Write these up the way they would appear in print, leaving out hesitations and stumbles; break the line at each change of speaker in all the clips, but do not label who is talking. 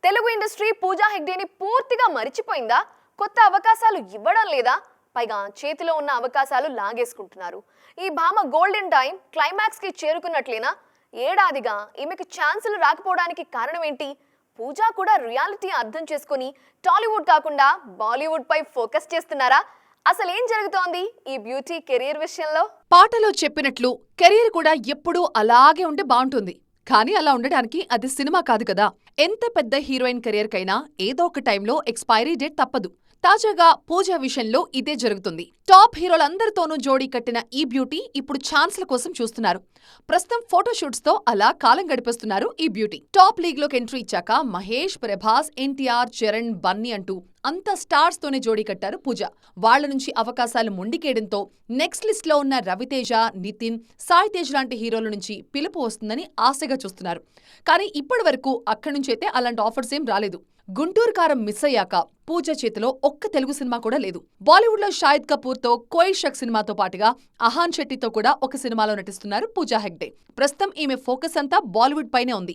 Telugu industry పూజా హెగ్డేని పూర్తిగా మరిచిపోయిందా? కొత్త అవకాశాలు ఇవ్వడం లేదా? పైగా చేతిలో ఉన్న అవకాశాలు లాగేసుకుంటున్నారు. ఈ భామ గోల్డెన్ టైం క్లైమాక్స్ కి చేరుకున్నట్లేనా? ఏడాదిగా ఈమెకు ఛాన్సులు రాకపోవడానికి కారణం ఏంటి? పూజా కూడా రియాలిటీ అర్థం చేసుకుని టాలీవుడ్ కాకుండా బాలీవుడ్ పై ఫోకస్ చేస్తున్నారా? అసలు ఏం జరుగుతోంది ఈ బ్యూటీ కెరీర్ విషయంలో?
పాటలో చెప్పినట్లు కెరీర్ కూడా ఎప్పుడూ అలాగే ఉంటే బాగుంటుంది. కానీ అలా ఉండడానికి అది సినిమా కాదు కదా. ఎంత పెద్ద హీరోయిన్ కెరియర్ కైనా ఏదో ఒక టైంలో ఎక్స్పైరీ డేట్ తప్పదు. తాజాగా పూజా విషయంలో ఇదే జరుగుతుంది. టాప్ హీరోలందరితోనూ జోడీ కట్టిన ఈ బ్యూటీ ఇప్పుడు ఛాన్స్ల కోసం చూస్తున్నారు. ప్రస్తుతం ఫోటోషూట్స్ తో అలా కాలం గడిపేస్తున్నారు ఈ బ్యూటీ. టాప్ లీగ్ లోకి ఎంట్రీ ఇచ్చాక మహేష్, ప్రభాస్, ఎన్టీఆర్, చరణ్, బన్నీ అంటూ అంతా స్టార్స్ తోనే జోడీ కట్టారు పూజ. వాళ్ల నుంచి అవకాశాలు మొండికేయడంతో నెక్స్ట్ లిస్ట్ లో ఉన్న రవితేజ, నితిన్, సాయి తేజ్ లాంటి హీరోల నుంచి పిలుపు వస్తుందని ఆశగా చూస్తున్నారు. కానీ ఇప్పటి వరకు అక్కడి నుంచైతే అలాంటి ఆఫర్స్ ఏం రాలేదు. గుంటూరు కారం మిస్ అయ్యాక పూజ చేతిలో ఒక్క తెలుగు సినిమా కూడా లేదు. బాలీవుడ్ లో షాహిద్ కపూర్ తో కోయి షక్ సినిమాతో పాటుగా అహాన్ శెట్టితో కూడా ఒక సినిమాలో నటిస్తున్నారు పూజా హెగ్డే. ప్రస్తుతం ఈమె ఫోకస్ అంతా బాలీవుడ్ పైనే ఉంది.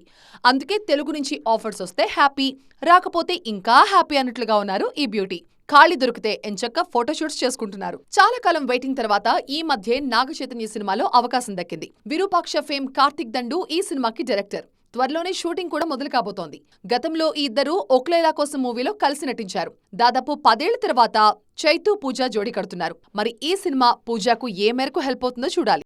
అందుకే తెలుగు నుంచి ఆఫర్స్ వస్తే హ్యాపీ, రాకపోతే ఇంకా హ్యాపీ అన్నట్లుగా ఉన్నారు ఈ బ్యూటీ. ఖాళీ దొరికితే ఎంచక్క ఫోటోషూట్స్ చేసుకుంటున్నారు. చాలా కాలం వెయిటింగ్ తర్వాత ఈ మధ్య నాగచైతన్య సినిమాలో అవకాశం దక్కింది. విరూపాక్ష ఫేమ్ కార్తిక్ దండు ఈ సినిమాకి డైరెక్టర్. త్వరలోనే షూటింగ్ కూడా మొదలు కాబోతోంది. గతంలో ఈ ఇద్దరు ఒక్లైలా కోసం మూవీలో కలిసి నటించారు. దాదాపు 10 ఏళ్ల తర్వాత చైతూ పూజా జోడీ కడుతున్నారు. మరి ఈ సినిమా పూజాకు ఏ మేరకు హెల్ప్ అవుతుందో చూడాలి.